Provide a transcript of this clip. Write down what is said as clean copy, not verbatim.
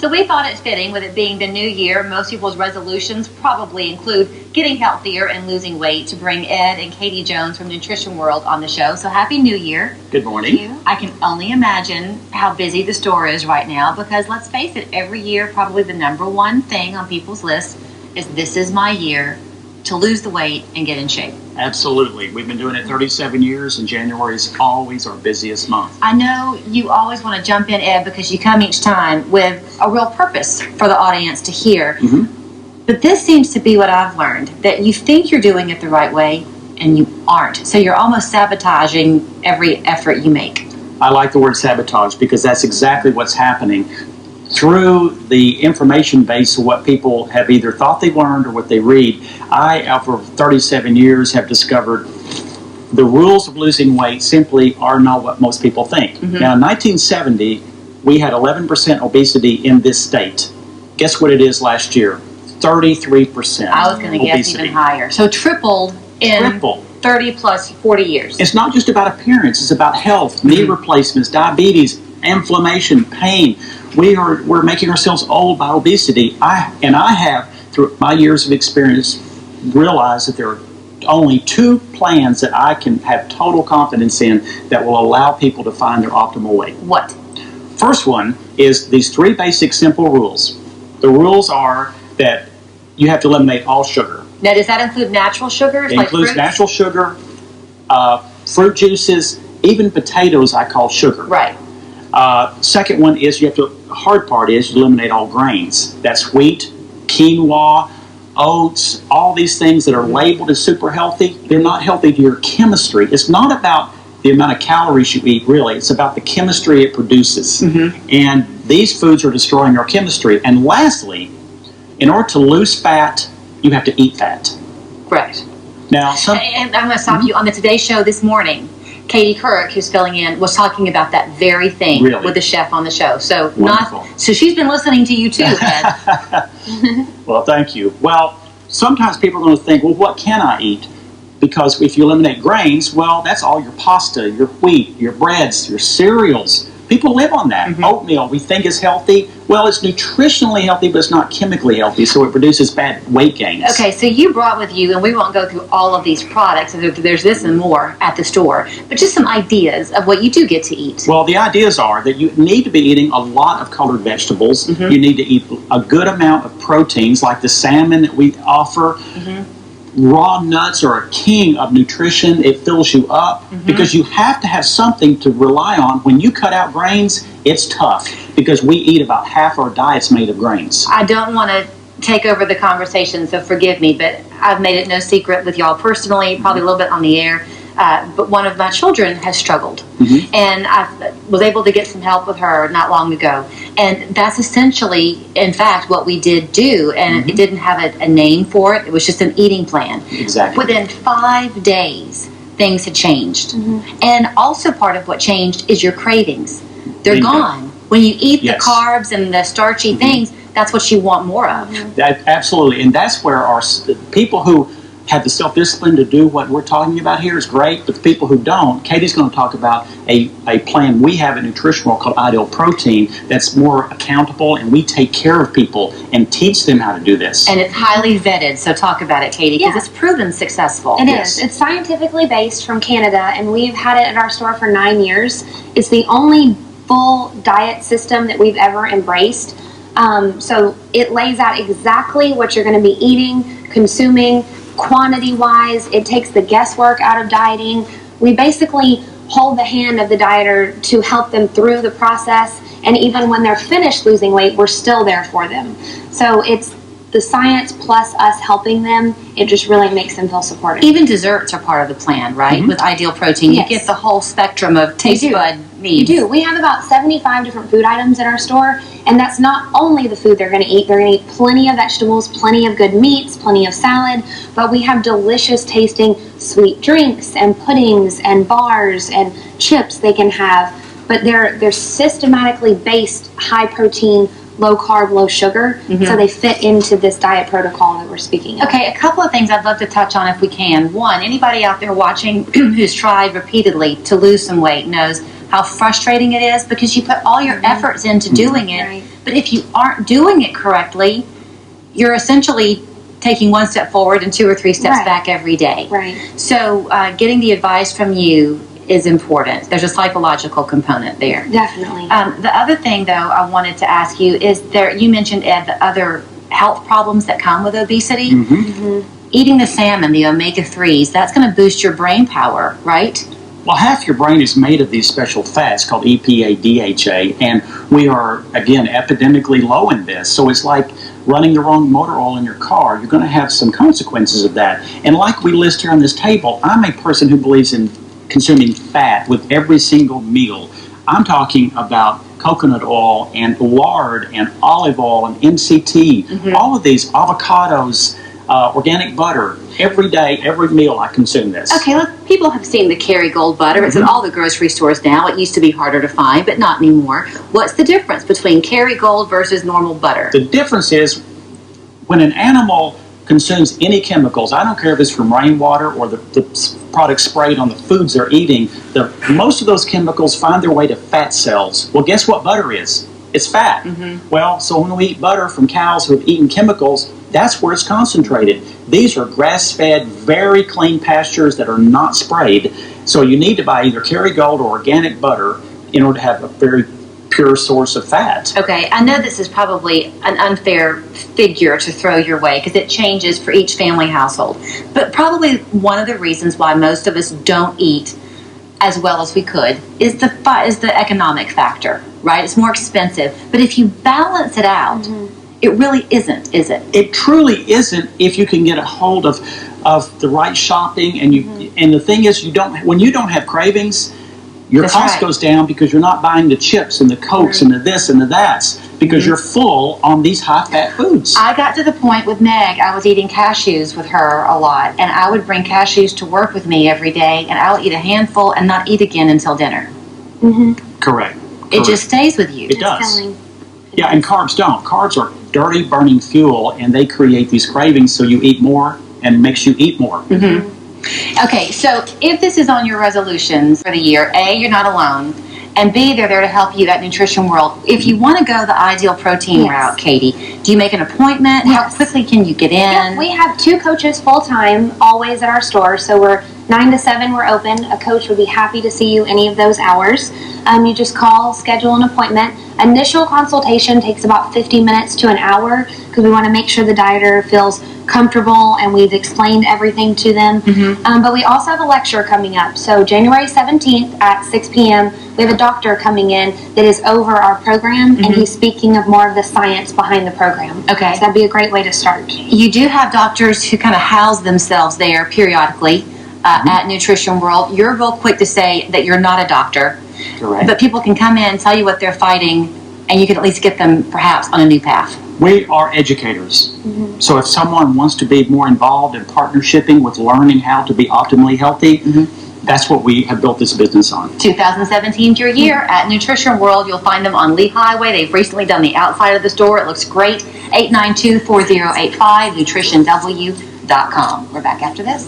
So we thought it fitting, with it being the new year, most people's resolutions probably include getting healthier and losing weight, to bring Ed and Katie Jones from Nutrition World on the show. So Happy New Year. Good morning. I can only imagine how busy the store is right now, because let's face it, every year probably the number one thing on people's list is, this is my year to lose the weight and get in shape. Absolutely. We've been doing it 37 years, and January is always our busiest month. I know you always want to jump in, Ed, because you come each time with a real purpose for the audience to hear. But this seems to be what I've learned, that you think you're doing it the right way, and you aren't. So you're almost sabotaging every effort you make. I like the word sabotage, because that's exactly what's happening. Through the information base of what people have either thought they learned or what they read, I, for 37 years, have discovered the rules of losing weight simply are not what most people think. Now, in 1970, we had 11% obesity in this state. Guess what it is last year? 33%. I was going to guess even higher. So tripled in 30 plus 40 years. It's not just about appearance. It's about health, knee replacements, diabetes, inflammation, pain. We're making ourselves old by obesity. I have, through my years of experience, realized that there are only two plans that I can have total confidence in that will allow people to find their optimal weight. What? First one is these three basic simple rules. The rules are that you have to eliminate all sugar. Now, does that include natural sugars? It includes natural sugar, fruit juices, even potatoes I call sugar. Right. Second one is the hard part is you eliminate all grains. That's wheat, quinoa, oats, all these things that are labeled as super healthy. They're not healthy to your chemistry. It's not about the amount of calories you eat, really. It's about the chemistry it produces. And these foods are destroying our chemistry. And lastly, in order to lose fat, you have to eat fat. Correct. Now, and I'm going to stop you. On the Today Show this morning, Katie Couric, who's filling in, was talking about that very thing with the chef on the show. So so she's been listening to you too, Ed. Well, thank you. Well, sometimes people are going to think, well, what can I eat? Because if you eliminate grains, well, that's all your pasta, your wheat, your breads, your cereals. People live on that. Oatmeal, we think is healthy. Well, it's nutritionally healthy, but it's not chemically healthy, so it produces bad weight gains. Okay, so you brought with you, and we won't go through all of these products, there's this and more at the store, but just some ideas of what you do get to eat. Well, the ideas are that you need to be eating a lot of colored vegetables. You need to eat a good amount of proteins, like the salmon that we offer. Raw nuts are a king of nutrition. It fills you up because you have to have something to rely on. When you cut out grains, it's tough because we eat about half our diet's made of grains. I don't want to take over the conversation, so forgive me, but I've made it no secret with y'all personally, probably a little bit on the air, but one of my children has struggled. And I was able to get some help with her not long ago. And that's essentially, in fact, what we did do. And it didn't have a name for it. It was just an eating plan. Exactly. Within 5 days, things had changed. And also part of what changed is your cravings. They're gone. When you eat the carbs and the starchy things, that's what you want more of. Absolutely. And that's where our people who have the self-discipline to do what we're talking about here is great, but the people who don't, Katie's going to talk about a plan we have at Nutrition World called Ideal Protein that's more accountable, and we take care of people and teach them how to do this. And it's highly vetted, so talk about it, Katie, because it's proven successful. It is. It's scientifically based from Canada, and we've had it at our store for 9 years. It's the only full diet system that we've ever embraced. So it lays out exactly what you're going to be eating, consuming, quantity-wise. It takes the guesswork out of dieting. We basically hold the hand of the dieter to help them through the process, and even when they're finished losing weight, we're still there for them. So it's the science plus us helping them. It just really makes them feel supported. Even desserts are part of the plan, right? With Ideal Protein, you get the whole spectrum of taste bud needs. You do. We have about 75 different food items in our store, and that's not only the food they're going to eat. They're going to eat plenty of vegetables, plenty of good meats, plenty of salad, but we have delicious tasting sweet drinks and puddings and bars and chips they can have, but they're systematically based high protein, low carb, low sugar, so they fit into this diet protocol that we're speaking of. Okay, a couple of things I'd love to touch on if we can. One, anybody out there watching who's tried repeatedly to lose some weight knows how frustrating it is because you put all your efforts into doing it, But if you aren't doing it correctly, you're essentially taking one step forward and 2 or 3 steps Right. back every day. Right. So getting the advice from you is important. There's a psychological component there. Definitely. The other thing, though, I wanted to ask you is you mentioned, Ed, the other health problems that come with obesity. Eating the salmon, the omega-3s, that's going to boost your brain power, right? Well, half your brain is made of these special fats called EPA, DHA, and we are, again, epidemically low in this. So it's like running the wrong motor oil in your car. You're going to have some consequences of that. And like we list here on this table, I'm a person who believes in consuming fat with every single meal. I'm talking about coconut oil and lard and olive oil and MCT, all of these, avocados, organic butter. Every day, every meal, I consume this. Okay, look, people have seen the Kerrygold butter. It's in all the grocery stores now. It used to be harder to find, but not anymore. What's the difference between Kerrygold versus normal butter? The difference is when an animal consumes any chemicals, I don't care if it's from rainwater or the products sprayed on the foods they're eating, most of those chemicals find their way to fat cells. Well, guess what butter is? It's fat. Well, so when we eat butter from cows who have eaten chemicals, that's where it's concentrated. These are grass-fed, very clean pastures that are not sprayed. So you need to buy either Kerrygold or organic butter in order to have a very pure source of fat. Okay, I know this is probably an unfair figure to throw your way because it changes for each family household. But probably one of the reasons why most of us don't eat as well as we could is the economic factor, right? It's more expensive. But if you balance it out, it really isn't, is it? It truly isn't if you can get a hold of the right shopping, and and the thing is, when you don't have cravings, your That's cost right. goes down because you're not buying the chips and the Cokes and the this and the that's because you're full on these high-fat foods. I got to the point with Meg, I was eating cashews with her a lot, and I would bring cashews to work with me every day, and I'll eat a handful and not eat again until dinner. Correct. It just stays with you. It does. Telling. Yeah, and carbs don't. Carbs are dirty, burning fuel, and they create these cravings, so you eat more and makes you eat more. Okay, so if this is on your resolutions for the year, A, you're not alone, and B, they're there to help you at Nutrition World. If you want to go the ideal protein Yes. route, Katie, do you make an appointment? Yes. How quickly can you get in? Yep, we have 2 coaches full-time, always at our store. So we're 9 to 7, we're open. A coach would be happy to see you any of those hours. You just call, schedule an appointment. Initial consultation takes about 50 minutes to an hour because we want to make sure the dieter feels comfortable and we've explained everything to them. But we also have a lecture coming up. So January 17th at 6 p.m., we have a doctor coming in that is over our program, and he's speaking of more of the science behind the program. Okay. So that'd be a great way to start. You do have doctors who kind of house themselves there periodically at Nutrition World. You're real quick to say that you're not a doctor, Correct. but people can come in, tell you what they're fighting, and you can at least get them perhaps on a new path. We are educators. So if someone wants to be more involved in partnershiping with learning how to be optimally healthy, that's what we have built this business on. 2017 is your year at Nutrition World. You'll find them on Lee Highway. They've recently done the outside of the store. It looks great. 892-4085, nutritionw.com. We're back after this.